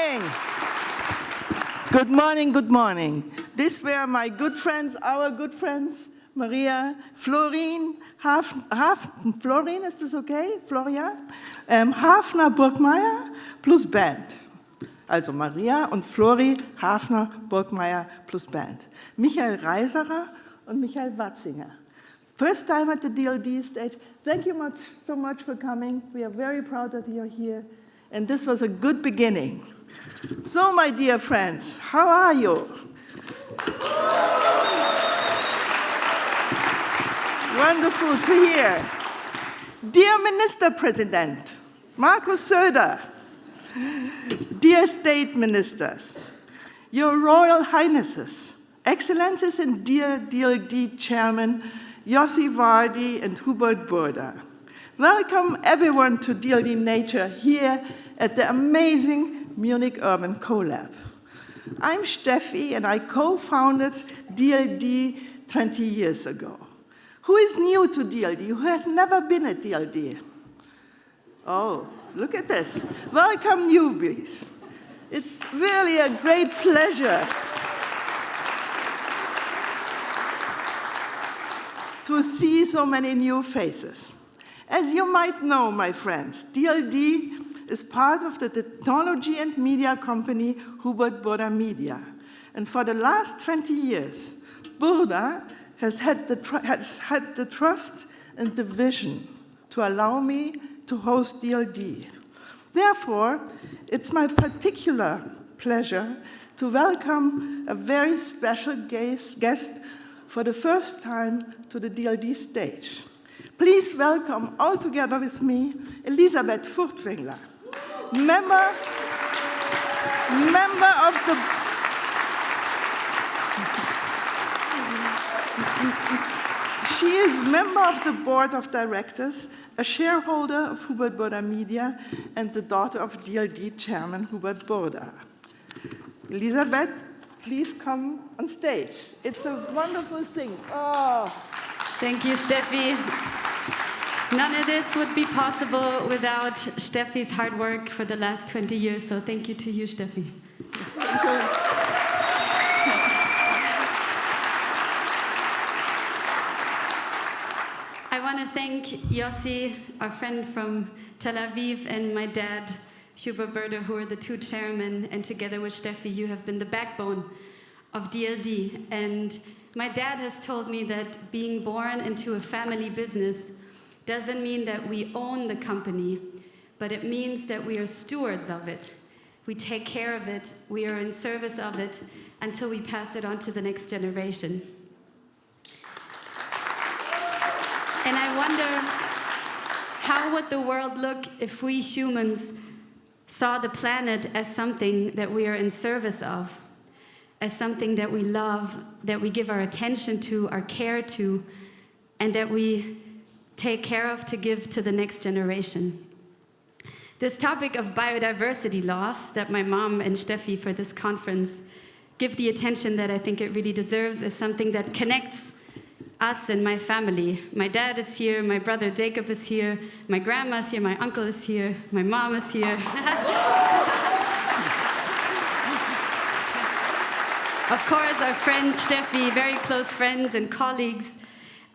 morning. Good morning, good morning. These were my good friends, our good friends, Maria, Florin, Florin, is this okay? Floria? Hafner, Burgmeier plus Band. Also Maria und Flori, Hafner, Burgmeier plus Band. Michael Reiserer und Michael Watzinger. First time at the DLD stage. Thank you so much for coming. We are very proud that you're here. And this was a good beginning. So, my dear friends, how are you? Wonderful to hear. Dear Minister President, Markus Söder, dear state ministers, your Royal Highnesses, Excellencies and dear DLD Chairman Yossi, Vardi and Hubert Burda. Welcome everyone to DLD Nature here at the amazing Munich Urban Collab. I'm Steffi and I co-founded DLD 20 years ago. Who is new to DLD? Who has never been at DLD? Oh, look at this. Welcome newbies. It's really a great pleasure to see so many new faces. As you might know, my friends, DLD is part of the technology and media company Hubert Burda Media. And for the last 20 years, Burda has had the trust and the vision to allow me to host DLD. Therefore, it's my particular pleasure to welcome a very special guest for the first time to the DLD stage. Please welcome all together with me, Elisabeth Furtwängler, member of the She is member of the board of directors, a shareholder of Hubert Burda Media, and the daughter of DLD chairman Hubert Burda. Elisabeth, please come on stage. It's a wonderful thing. Oh. Thank you, Steffi. None of this would be possible without Steffi's hard work for the last 20 years, so thank you to you, Steffi. Thank you. I want to thank Yossi, our friend from Tel Aviv, and my dad, Hubert Burda, who are the two chairmen, and together with Steffi, you have been the backbone of DLD. And my dad has told me that being born into a family business doesn't mean that we own the company, but it means that we are stewards of it. We take care of it, we are in service of it until we pass it on to the next generation. And I wonder, how would the world look if we humans saw the planet as something that we are in service of, as something that we love, that we give our attention to, our care to, and that we take care of to give to the next generation. This topic of biodiversity loss that my mom and Steffi for this conference give the attention that I think it really deserves is something that connects us and my family. My dad is here, my brother Jacob is here, my grandma's here, my uncle is here, my mom is here. Of course, our friend Steffi, very close friends and colleagues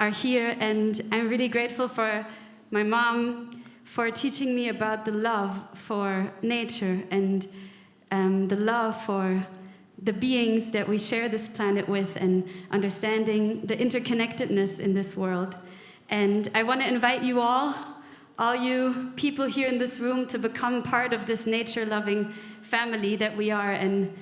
are here, and I'm really grateful for my mom for teaching me about the love for nature and the love for the beings that we share this planet with and understanding the interconnectedness in this world. And I want to invite you all you people here in this room, to become part of this nature-loving family that we are, and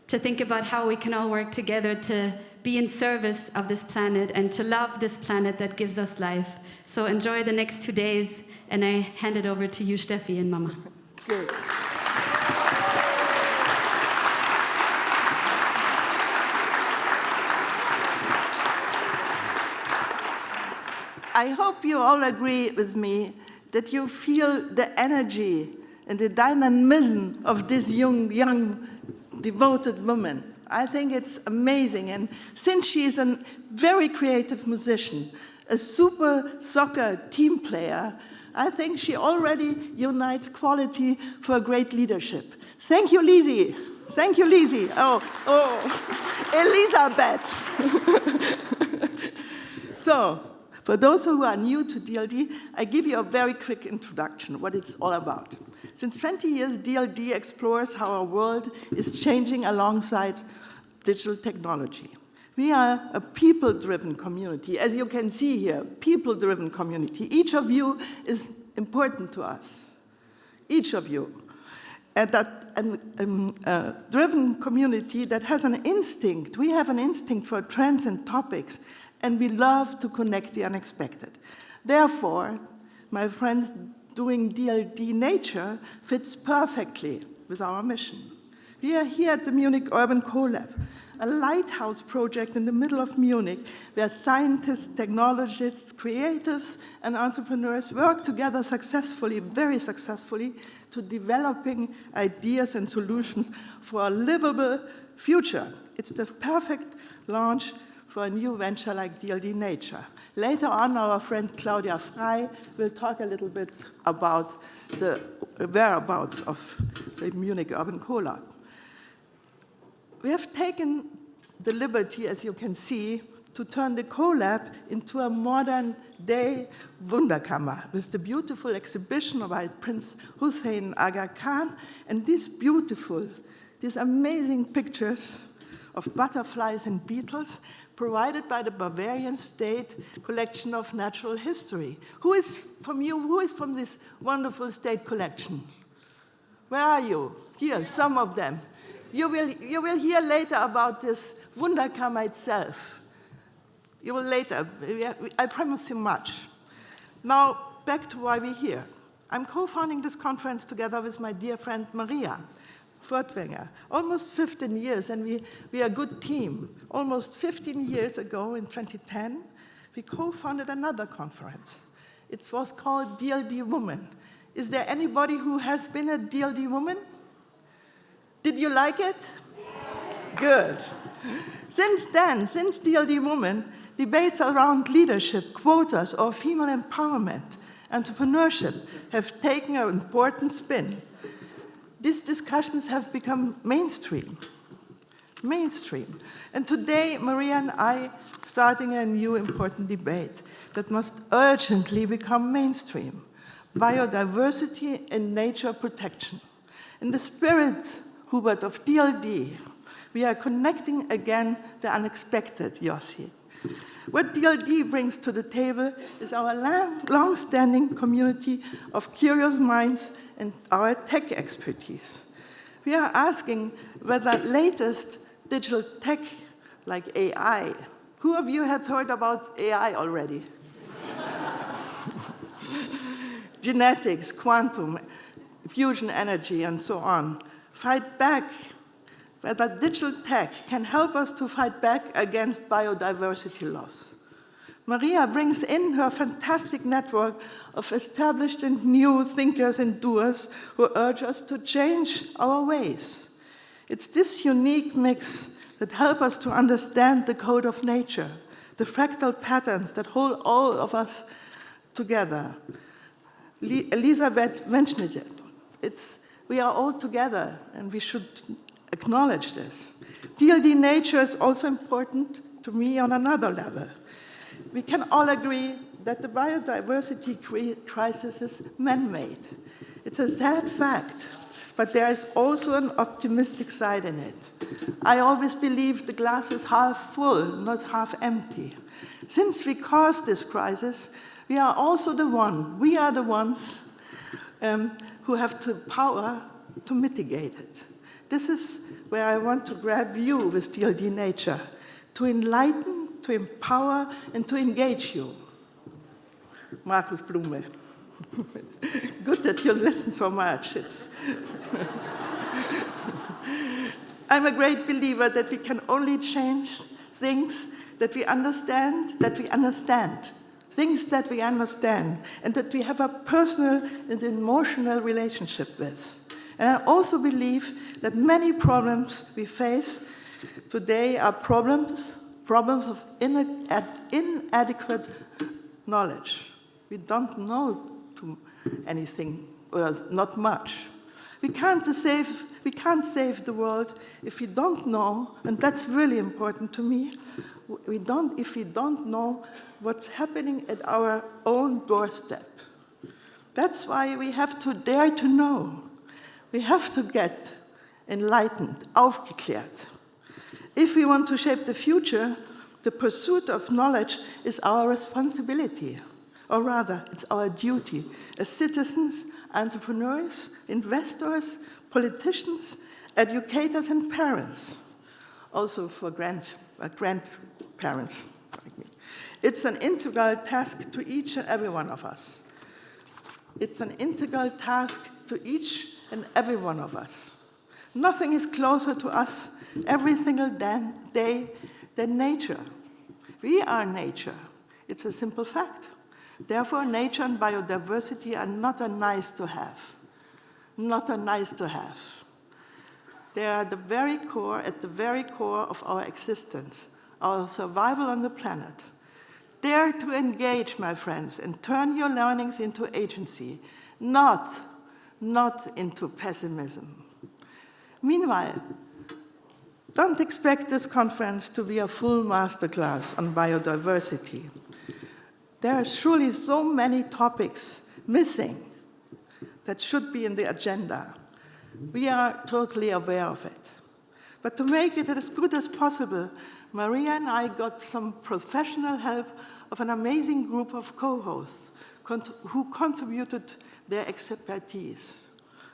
to think about how we can all work together to be in service of this planet and to love this planet that gives us life. So enjoy the next 2 days, and I hand it over to you, Steffi and Mama. Good. I hope you all agree with me that you feel the energy and the dynamism of this young, devoted woman. I think it's amazing. And since she is a very creative musician, a super soccer team player, I think she already unites quality for great leadership. Thank you, Lizzie. Thank you, Lizzie. Oh, Elisabeth. So, for those who are new to DLD, I give you a very quick introduction, what it's all about. Since 20 years, DLD explores how our world is changing alongside digital technology. We are a people-driven community, as you can see here, people-driven community. Each of you is important to us, each of you. And that a driven community that has an instinct, we have an instinct for trends and topics, and we love to connect the unexpected. Therefore, my friends, doing DLD Nature fits perfectly with our mission. We are here at the Munich Urban Collab, a lighthouse project in the middle of Munich where scientists, technologists, creatives, and entrepreneurs work together successfully, very successfully, to developing ideas and solutions for a livable future. It's the perfect launch for a new venture like DLD Nature. Later on, our friend Claudia Frey will talk a little bit about the whereabouts of the Munich Urban Collab. We have taken the liberty, as you can see, to turn the collab into a modern-day Wunderkammer with the beautiful exhibition by Prince Hussein Aga Khan and these amazing pictures of butterflies and beetles provided by the Bavarian State Collection of Natural History. Who is from this wonderful state collection? Where are you? Here, some of them. You will hear later about this Wunderkammer itself. You will later. I promise you much. Now, back to why we're here. I'm co-founding this conference together with my dear friend Maria Furtwängler. Almost 15 years, and we are a good team. Almost 15 years ago, in 2010, we co-founded another conference. It was called DLD Woman. Is there anybody who has been a DLD Woman? Did you like it? Yes. Good. Since then, since DLD Woman, debates around leadership, quotas, or female empowerment, entrepreneurship have taken an important spin. These discussions have become mainstream. And today, Maria and I are starting a new important debate that must urgently become mainstream: biodiversity and nature protection. In the spirit, Hubert, of DLD, we are connecting again the unexpected, Yossi. What DLD brings to the table is our long-standing community of curious minds and our tech expertise. We are asking whether latest digital tech like AI, who of you have heard about AI already? Genetics, quantum, fusion energy, and so on. Fight back, whether digital tech can help us to fight back against biodiversity loss. Maria brings in her fantastic network of established and new thinkers and doers who urge us to change our ways. It's this unique mix that helps us to understand the code of nature, the fractal patterns that hold all of us together. Elisabeth mentioned it. We are all together, and we should acknowledge this. DLD Nature is also important to me on another level. We can all agree that the biodiversity crisis is man-made. It's a sad fact, but there is also an optimistic side in it. I always believe the glass is half full, not half empty. Since we caused this crisis, we are the ones who have the power to mitigate it. This is where I want to grab you with DLD Nature, to enlighten, to empower, and to engage you. Markus Blume. Good that you listen so much. I'm a great believer that we can only change things that we understand, things that we understand, and that we have a personal and emotional relationship with. And I also believe that many problems we face today are problems of inadequate knowledge. We don't know to anything, or not much. We can't save the world if we don't know, and that's really important to me, if we don't know what's happening at our own doorstep. That's why we have to dare to know. We have to get enlightened, aufgeklärt. If we want to shape the future, the pursuit of knowledge is our responsibility, or rather, it's our duty as citizens, entrepreneurs, investors, politicians, educators, and parents, also for grandparents like me. It's an integral task to each and every one of us. It's an integral task to each and every one of us. Nothing is closer to us every single day than nature. We are nature. It's a simple fact. Therefore, nature and biodiversity are not a nice to have. Not a nice to have. They are at the very core of our existence, our survival on the planet. Dare to engage, my friends, and turn your learnings into agency, not into pessimism. Meanwhile, don't expect this conference to be a full masterclass on biodiversity. There are surely so many topics missing that should be in the agenda. We are totally aware of it. But to make it as good as possible, Maria and I got some professional help of an amazing group of co-hosts who contributed their expertise.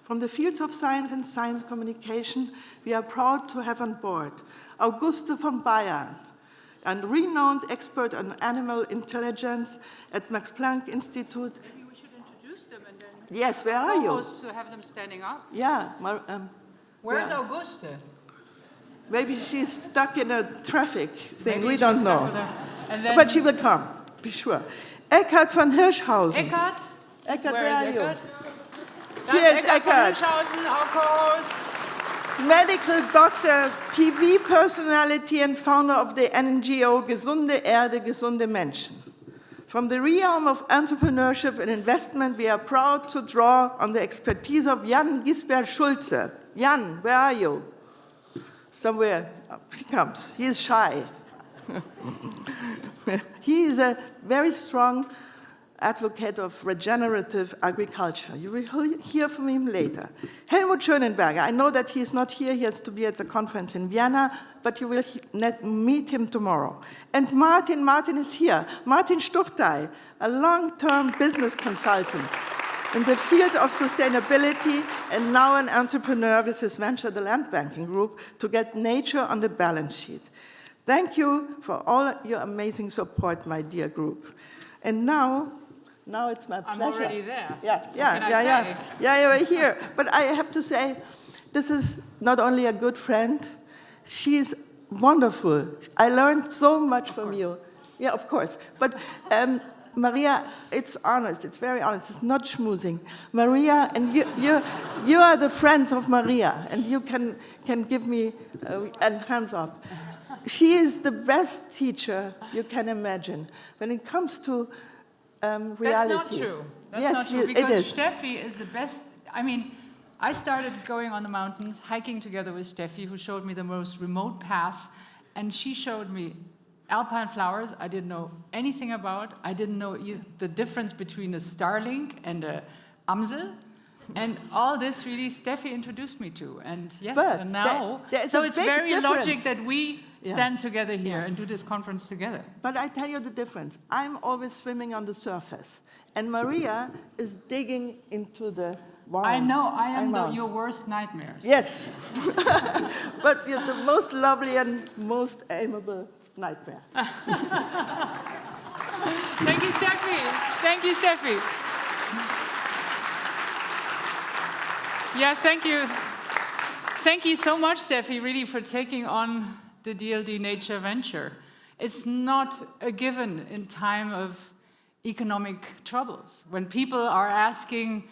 From the fields of science and science communication, we are proud to have on board Auguste von Bayern, a renowned expert on animal intelligence at Max Planck Institute. Maybe we should introduce them and then Yes, where are you? to have them standing up. Yeah. Where's Auguste? Maybe she's stuck in a traffic thing, Maybe we she's don't stuck know. with her. And then But she will come, be sure. Eckhard von Hirschhausen. Eckhard? Eckhard, Where where is are you? Eckhard? Here's That's Eckhard. von Hirschhausen, our co-host. Medical doctor, TV personality, and founder of the NGO Gesunde Erde, Gesunde Menschen. From the realm of entrepreneurship and investment, we are proud to draw on the expertise of Jan Gisbert-Schulze. Jan, where are you? Somewhere. He comes. He is shy. He is a very strong advocate of regenerative agriculture. You will hear from him later. Helmut Schönenberger, I know that he is not here, he has to be at the conference in Vienna, but you will meet him tomorrow. And Martin is here. Martin Stuchtey, a long-term business consultant in the field of sustainability and now an entrepreneur with his venture, the Land Banking Group, to get nature on the balance sheet. Thank you for all your amazing support, my dear group. And now it's my pleasure. I'm already there. Yeah, you're here. But I have to say, this is not only a good friend, she's wonderful. I learned so much from you. Yeah, of course. But Maria, it's honest, it's very honest, it's not schmoozing. Maria, and you are the friends of Maria, and you can give me a hands up. She is the best teacher you can imagine when it comes to reality. That's not true. That's not true, because Steffi is the best. I mean, I started going on the mountains, hiking together with Steffi, who showed me the most remote paths, and she showed me alpine flowers I didn't know anything about. I didn't know the difference between a starling and a Amsel. And all this really Steffi introduced me to. And yes, but and now, so it's very difference. logic that we stand together here and do this conference together. But I tell you the difference. I'm always swimming on the surface. And Maria is digging into the wounds. I know, I am your worst nightmares. Yes. But you're the most lovely and most amiable nightmare. Thank you, Steffi. Thank you, Steffi. Yeah, thank you. Thank you so much, Steffi, really, for taking on the DLD Nature venture. It's not a given in time of economic troubles. When people are asking,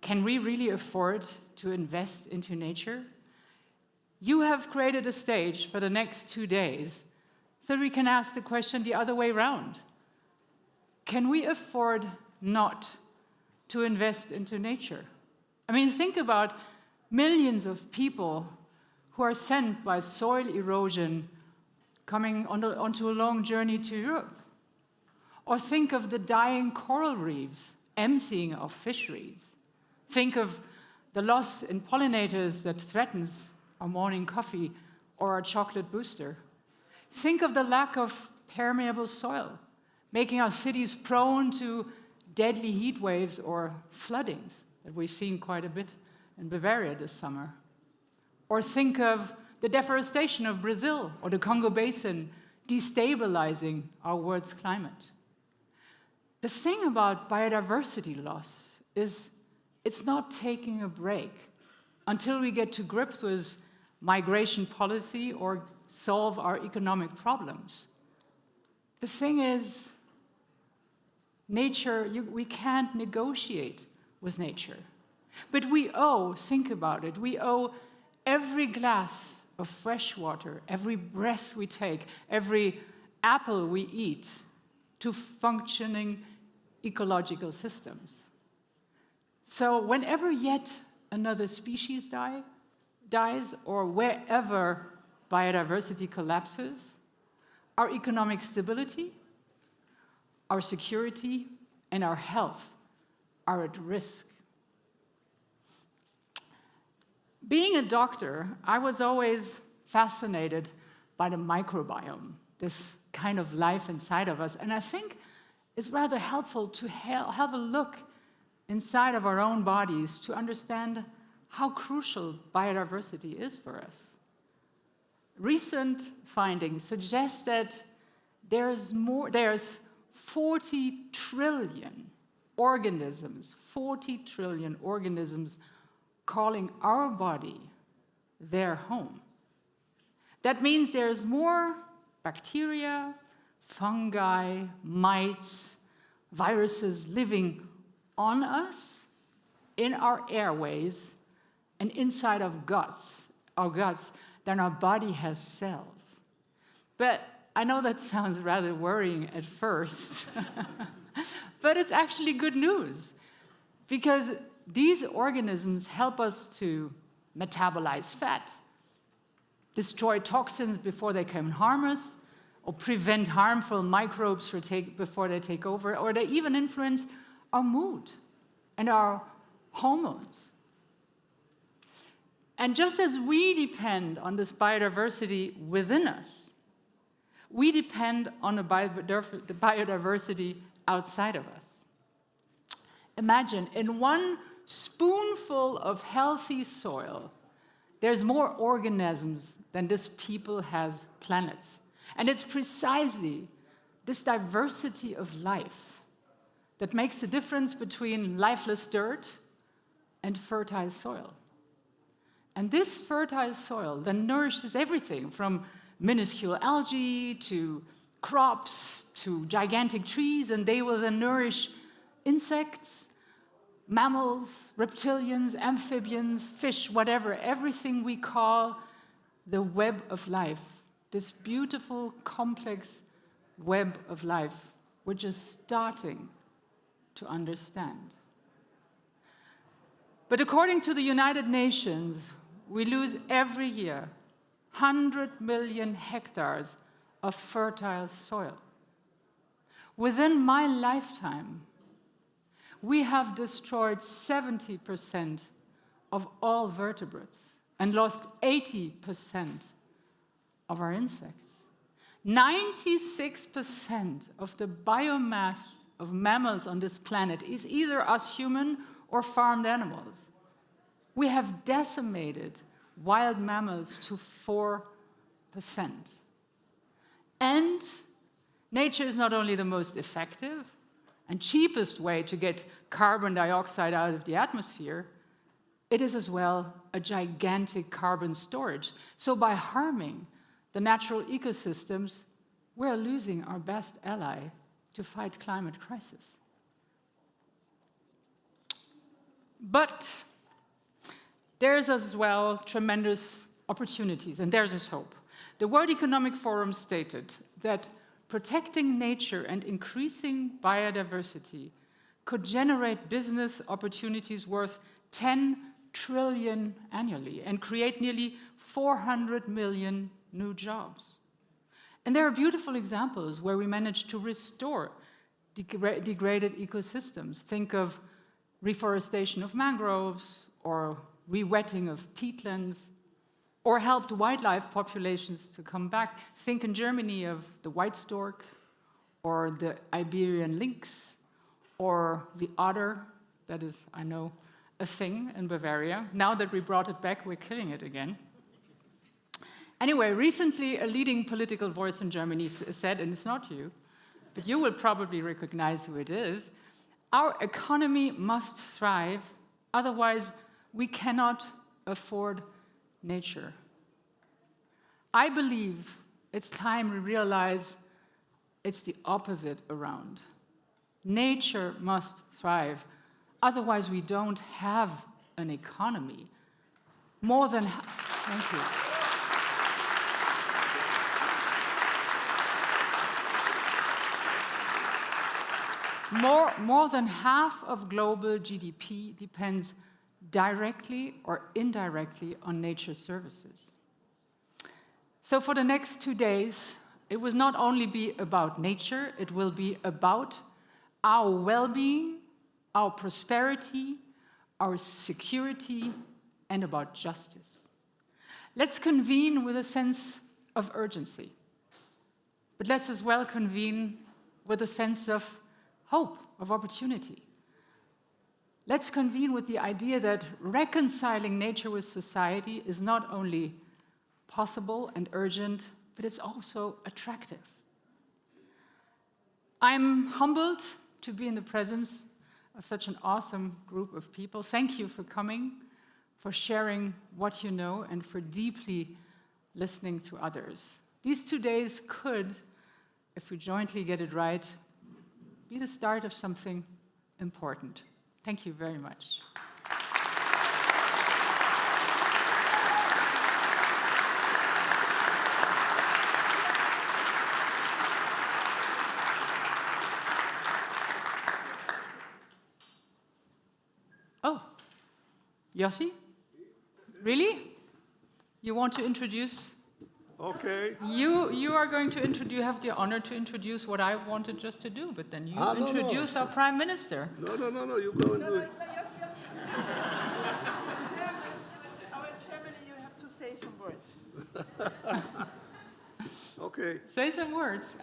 can we really afford to invest into nature? You have created a stage for the next 2 days so we can ask the question the other way around. Can we afford not to invest into nature. I mean, think about millions of people who are sent by soil erosion coming onto a long journey to Europe. Or think of the dying coral reefs, emptying of fisheries. Think of the loss in pollinators that threatens our morning coffee or our chocolate booster. Think of the lack of permeable soil, making our cities prone to deadly heat waves or floodings that we've seen quite a bit in Bavaria this summer. Or think of the deforestation of Brazil or the Congo Basin destabilizing our world's climate. The thing about biodiversity loss is it's not taking a break until we get to grips with migration policy or solve our economic problems. The thing is, nature, we can't negotiate with nature. But we owe, think about it, we owe every glass of fresh water, every breath we take, every apple we eat to functioning ecological systems. So whenever yet another species dies, or wherever biodiversity collapses, our economic stability, our security, and our health are at risk. Being a doctor, I was always fascinated by the microbiome, this kind of life inside of us. And I think it's rather helpful to have a look inside of our own bodies to understand how crucial biodiversity is for us. Recent findings suggest that there's 40 trillion organisms, 40 trillion organisms calling our body their home. That means there's more bacteria, fungi, mites, viruses living on us, in our airways, and inside of our guts, than our body has cells. But I know that sounds rather worrying at first, but it's actually good news, because these organisms help us to metabolize fat, destroy toxins before they can harm us, or prevent harmful microbes before they take over, or they even influence our mood and our hormones. And just as we depend on this biodiversity within us, we depend on the biodiversity outside of us. Imagine, in one spoonful of healthy soil, there's more organisms than this people has planets. And it's precisely this diversity of life that makes the difference between lifeless dirt and fertile soil. And this fertile soil then nourishes everything from minuscule algae to crops to gigantic trees, and they will then nourish insects, mammals, reptilians, amphibians, fish, whatever, everything we call the web of life, this beautiful, complex web of life we're just starting to understand. But according to the United Nations, we lose every year 100 million hectares of fertile soil. Within my lifetime, we have destroyed 70% of all vertebrates and lost 80% of our insects. 96% of the biomass of mammals on this planet is either us human or farmed animals. We have decimated wild mammals to 4%. And nature is not only the most effective and cheapest way to get carbon dioxide out of the atmosphere, it is as well a gigantic carbon storage. So by harming the natural ecosystems, we're losing our best ally to fight climate crisis. But there's as well tremendous opportunities, and there's this hope. The World Economic Forum stated that protecting nature and increasing biodiversity could generate business opportunities worth 10 trillion annually and create nearly 400 million new jobs. And there are beautiful examples where we managed to restore degraded ecosystems. Think of reforestation of mangroves, or re-wetting of peatlands, or helped wildlife populations to come back. Think in Germany of the white stork, or the Iberian lynx, or the otter. That is, I know, a thing in Bavaria. Now that we brought it back, we're killing it again. Anyway, recently a leading political voice in Germany said, and it's not you, but you will probably recognize who it is, our economy must thrive, otherwise we cannot afford nature. I believe it's time we realize it's the opposite around. Nature must thrive, otherwise we don't have an economy. Thank you. More than half of global GDP depends directly or indirectly on nature services. So for the next 2 days, it will not only be about nature, it will be about our well-being, our prosperity, our security, and about justice. Let's convene with a sense of urgency, but let's as well convene with a sense of hope, of opportunity. Let's convene with the idea that reconciling nature with society is not only possible and urgent, but it's also attractive. I'm humbled to be in the presence of such an awesome group of people. Thank you for coming, for sharing what you know, and for deeply listening to others. These 2 days could, if we jointly get it right, be the start of something important. Thank you very much. Oh, Yossi? Really? You want to introduce? Okay. You are going to introduce, you have the honor to introduce what I wanted just to do, but then you introduce our Prime Minister. No, you go and do it. Yes. Our chairman, you have to say some words. Okay. Say some words.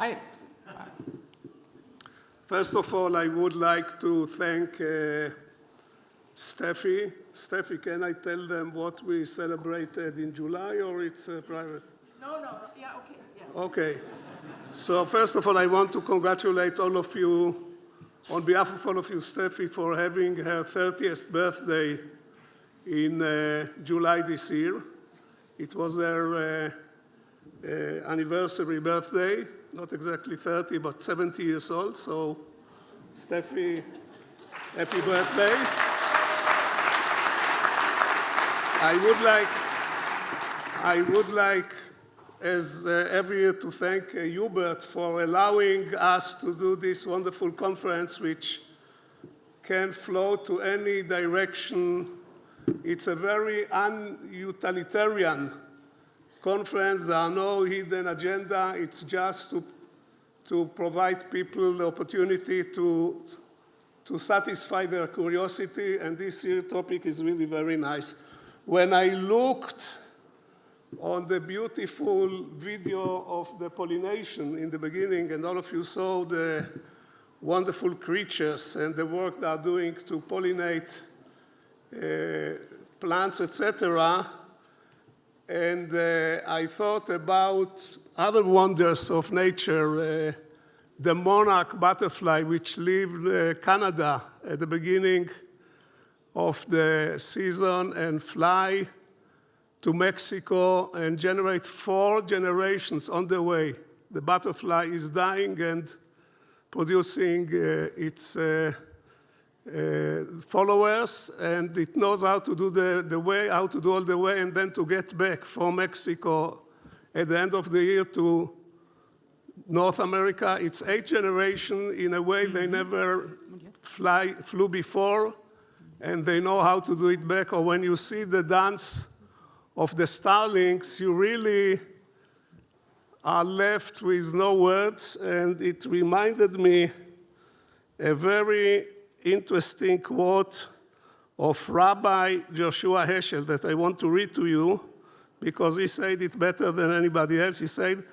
First of all, I would like to thank Steffi. Steffi, can I tell them what we celebrated in July, or it's private? No. Yeah, okay. Yeah. Okay. So first of all, I want to congratulate all of you, on behalf of all of you, Steffi, for having her 30th birthday in July this year. It was her anniversary birthday, not exactly 30, but 70 years old. So, Steffi, happy birthday. I would like, as every year, to thank Hubert for allowing us to do this wonderful conference, which can flow to any direction. It's a very unutilitarian conference. There are no hidden agenda. It's just to provide people the opportunity to satisfy their curiosity, and this year's topic is really very nice. When I looked on the beautiful video of the pollination in the beginning, and all of you saw the wonderful creatures and the work they are doing to pollinate plants, etc. And I thought about other wonders of nature, the monarch butterfly, which leave Canada at the beginning of the season and fly to Mexico and generate 4 generations on the way. The butterfly is dying and producing its followers, and it knows how to do how to do all the way, and then to get back from Mexico at the end of the year to North America. It's 8th generation in a way they never flew before, and they know how to do it back. Or when you see the dance of the starlings, you really are left with no words, and it reminded me a very interesting quote of Rabbi Joshua Heschel that I want to read to you, because he said it better than anybody else. He said,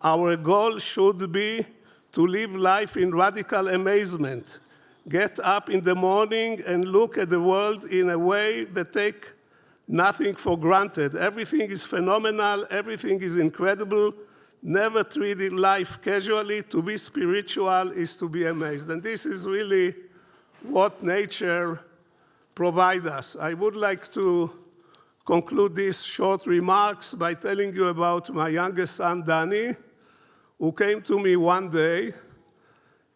"Our goal should be to live life in radical amazement. Get up in the morning and look at the world in a way that take nothing for granted. Everything is phenomenal, everything is incredible. Never treat life casually. To be spiritual is to be amazed." And this is really what nature provides us. I would like to conclude these short remarks by telling you about my youngest son, Danny, who came to me one day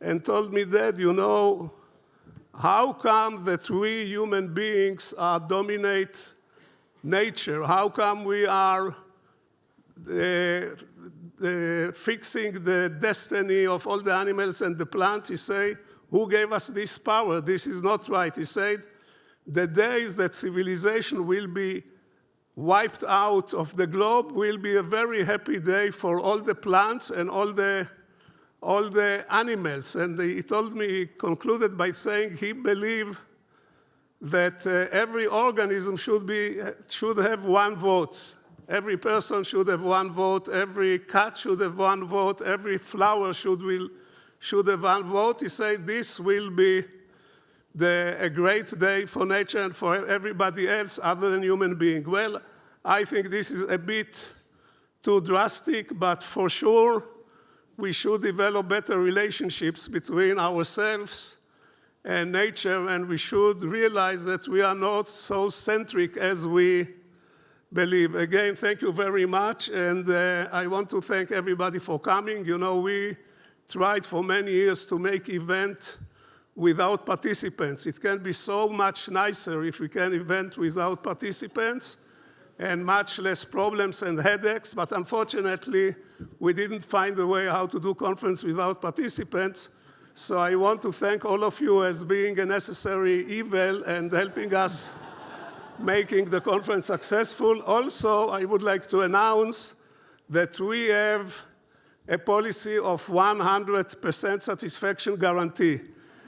and told me, "Dad, you know, how come that we human beings dominate nature? How come we are fixing the destiny of all the animals and the plants?" He said, "Who gave us this power? This is not right." He said, "The days that civilization will be wiped out of the globe will be a very happy day for all the plants and all the animals." And he told me, he concluded by saying he believed that every organism should have one vote. Every person should have one vote. Every cat should have one vote. Every flower should have one vote. He said this will be a great day for nature and for everybody else other than human being. Well, I think this is a bit too drastic, but for sure we should develop better relationships between ourselves and nature, and we should realize that we are not so centric as we believe. Again, thank you very much, and I want to thank everybody for coming. You know, we tried for many years to make event without participants. It can be so much nicer if we can event without participants, and much less problems and headaches, but unfortunately, we didn't find a way how to do conference without participants. So I want to thank all of you as being a necessary evil and helping us making the conference successful. Also, I would like to announce that we have a policy of 100% satisfaction guarantee.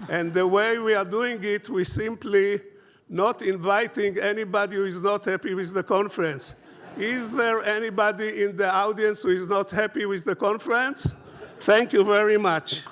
And the way we are doing it, we simply not inviting anybody who is not happy with the conference. Is there anybody in the audience who is not happy with the conference? Thank you very much.